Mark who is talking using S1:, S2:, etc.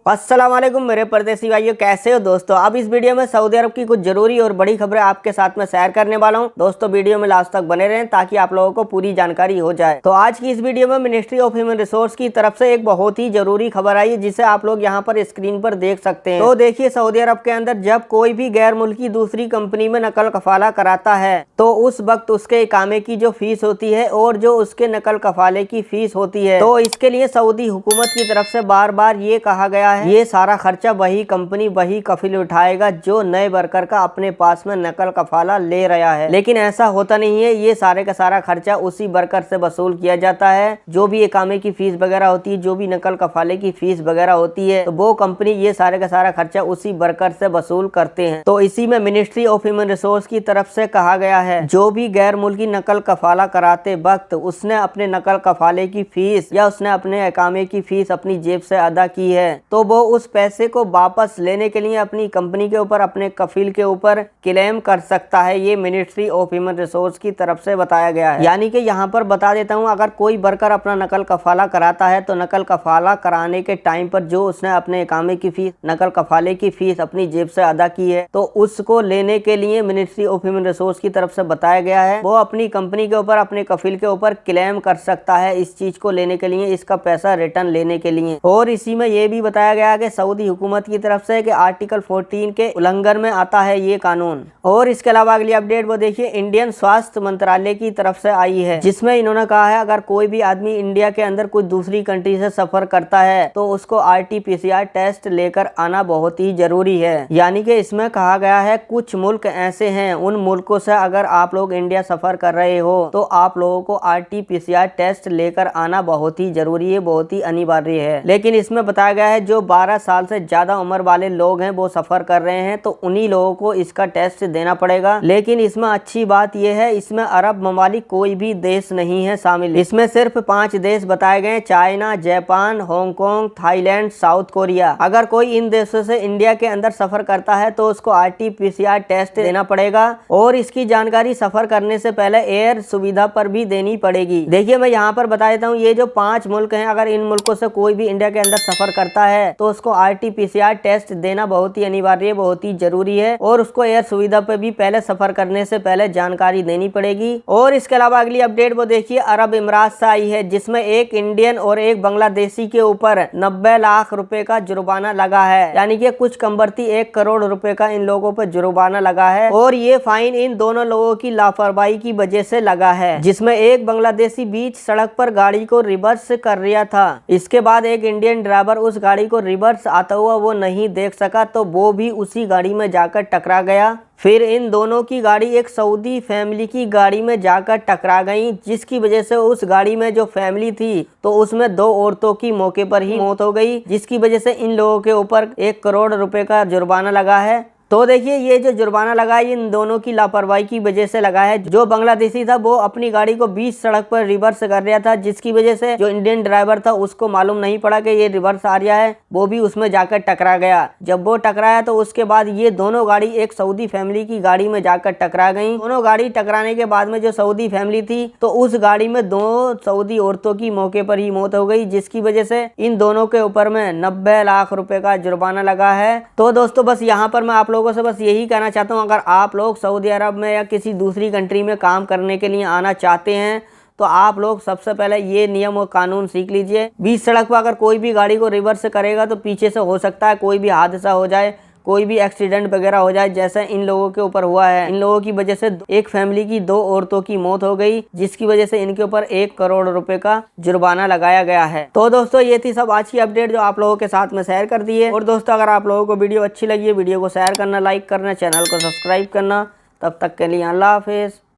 S1: अस्सलाम वालेकुम मेरे परदेसी भाइयों, कैसे हो दोस्तों। अब इस वीडियो में सऊदी अरब की कुछ जरूरी और बड़ी खबरें आपके साथ में शेयर करने वाला हूं। दोस्तों वीडियो में लास्ट तक बने रहें ताकि आप लोगों को पूरी जानकारी हो जाए। तो आज की इस वीडियो में मिनिस्ट्री ऑफ ह्यूमन रिसोर्स की तरफ से एक बहुत ही जरूरी खबर आई है, जिसे आप लोग यहाँ पर स्क्रीन पर देख सकते हैं। तो देखिए, सऊदी अरब के अंदर जब कोई भी गैर मुल्की दूसरी कंपनी में नकल कफाला कराता है तो उस वक्त उसके इकामे की जो फीस होती है और जो उसके नकल कफाले की फीस होती है, तो इसके लिए सऊदी हुकूमत की तरफ से बार बार ये कहा गया है ये सारा खर्चा वही कंपनी वही कफिल उठाएगा जो नए वर्कर का अपने पास में नकल कफाला ले रहा है। लेकिन ऐसा होता नहीं है। ये सारे का सारा खर्चा उसी वर्कर से वसूल किया जाता है। जो भी इकामे की फीस वगैरह होती है, जो भी नकल कफाले की फीस वगैरह होती है, तो वो कंपनी ये सारे का सारा खर्चा उसी वर्कर से वसूल करते हैं। तो इसी में मिनिस्ट्री ऑफ ह्यूमन रिसोर्स की तरफ से कहा गया है जो भी गैर मुल्की नकल कफाला कराते वक्त उसने अपने नकल कफाले की फीस या उसने अपने इकामे की फीस अपनी जेब से अदा की है, तो वो उस पैसे को वापस लेने के लिए अपनी कंपनी के ऊपर, अपने कफील के ऊपर क्लेम कर सकता है। ये मिनिस्ट्री ऑफ ह्यूमन रिसोर्स की तरफ से बताया गया है। यानी कि यहाँ पर बता देता हूँ, अगर कोई वर्कर अपना नकल कफाला कराता है तो नकल कफाला कराने के टाइम पर जो उसने अपने इकामे की फीस, नकल कफाले की फीस अपनी जेब से अदा की है, तो उसको लेने के लिए मिनिस्ट्री ऑफ ह्यूमन रिसोर्स की तरफ से बताया गया है वो अपनी कंपनी के ऊपर, अपने कफील के ऊपर क्लेम कर सकता है इस चीज को लेने के लिए, इसका पैसा रिटर्न लेने के लिए। और इसी में ये भी बताया गया है कि सऊदी हुकूमत की तरफ से कि आर्टिकल 14 के उल्लंघन में आता है ये कानून। और इसके अलावा अगली अपडेट वो देखिए, इंडियन स्वास्थ्य मंत्रालय की तरफ से आई है, जिसमें इन्होंने कहा है अगर कोई भी आदमी इंडिया के अंदर कोई दूसरी कंट्री से सफर करता है तो उसको RT-PCR टेस्ट लेकर आना बहुत ही जरूरी है। यानी कि इसमें कहा गया है कुछ मुल्क ऐसे हैं, उन मुल्कों से अगर आप लोग इंडिया सफर कर रहे हो तो आप लोगों को RT-PCR टेस्ट लेकर आना बहुत ही जरूरी है, बहुत ही अनिवार्य है। लेकिन इसमें बताया गया है जो 12 साल से ज्यादा उम्र वाले लोग हैं वो सफर कर रहे हैं तो उन्हीं लोगों को इसका टेस्ट देना पड़ेगा। लेकिन इसमें अच्छी बात यह है, इसमें अरब ममालिक कोई भी देश नहीं है शामिल। इसमें सिर्फ 5 देश बताए गए, China, Japan, Hong Kong, Thailand, south Korea. अगर कोई इन देशों से इंडिया के अंदर सफर करता है तो उसको RT-PCR टेस्ट देना पड़ेगा और इसकी जानकारी सफर करने से पहले एयर सुविधा पर भी देनी पड़ेगी। देखिए, मैं यहाँ पर बता देता हूँ, ये जो 5 मुल्क हैं, अगर इन मुल्कों से कोई भी इंडिया के अंदर सफर करता है तो उसको RT-PCR टेस्ट देना बहुत ही अनिवार्य, बहुत ही जरूरी है और उसको एयर सुविधा पे भी पहले सफर करने से पहले जानकारी देनी पड़ेगी। और इसके अलावा अगली अपडेट वो देखिए, अरब इमरात से आई है, जिसमें एक इंडियन और एक बांग्लादेशी के ऊपर 90 लाख रुपए का जुर्माना लगा है। यानी कि कुछ कमबरती 1 करोड़ रुपए का इन लोगों पर जुर्माना लगा है और ये फाइन इन दोनों लोगों की लापरवाही की वजह से लगा है, जिसमें एक बांग्लादेशी बीच सड़क पर गाड़ी को रिवर्स कर रहा था। इसके बाद एक इंडियन ड्राइवर उस गाड़ी को रिवर्स आता हुआ वो नहीं देख सका तो वो भी उसी गाड़ी में जाकर टकरा गया। फिर इन दोनों की गाड़ी एक सऊदी फैमिली की गाड़ी में जाकर टकरा गई, जिसकी वजह से उस गाड़ी में जो फैमिली थी तो उसमें 2 औरतों की मौके पर ही मौत हो गई, जिसकी वजह से इन लोगों के ऊपर 1 करोड़ रुपए का जुर्माना लगा है। तो देखिए, ये जो जुर्माना लगा है इन दोनों की लापरवाही की वजह से लगा है। जो बांग्लादेशी था वो अपनी गाड़ी को बीच सड़क पर रिवर्स कर रहा था, जिसकी वजह से जो इंडियन ड्राइवर था उसको मालूम नहीं पड़ा कि ये रिवर्स आ रहा है, वो भी उसमें जाकर टकरा गया। जब वो टकराया तो उसके बाद ये दोनों गाड़ी एक सऊदी फैमिली की गाड़ी में जाकर टकरा गई। दोनों गाड़ी टकराने के बाद में जो सऊदी फैमिली थी तो उस गाड़ी में 2 सऊदी औरतों की मौके पर ही मौत हो गई, जिसकी वजह से इन दोनों के ऊपर में 90 लाख रुपए का जुर्माना लगा है। तो दोस्तों, बस यहाँ पर मैं आप लोगों से बस यही कहना चाहता हूँ, अगर आप लोग सऊदी अरब में या किसी दूसरी कंट्री में काम करने के लिए आना चाहते हैं तो आप लोग सबसे पहले ये नियम और कानून सीख लीजिए। बीच सड़क पर अगर कोई भी गाड़ी को रिवर्स करेगा तो पीछे से हो सकता है कोई भी हादसा हो जाए, कोई भी एक्सीडेंट वगैरह हो जाए, जैसे इन लोगों के ऊपर हुआ है। इन लोगों की वजह से एक फैमिली की 2 औरतों की मौत हो गई, जिसकी वजह से इनके ऊपर 1 करोड़ रुपए का जुर्माना लगाया गया है। तो दोस्तों, ये थी सब आज की अपडेट जो आप लोगों के साथ में शेयर कर दी है। और दोस्तों, अगर आप लोगों को वीडियो अच्छी लगी है, वीडियो को शेयर करना, लाइक करना, चैनल को सब्सक्राइब करना। तब तक के लिए अल्लाह हाफिज।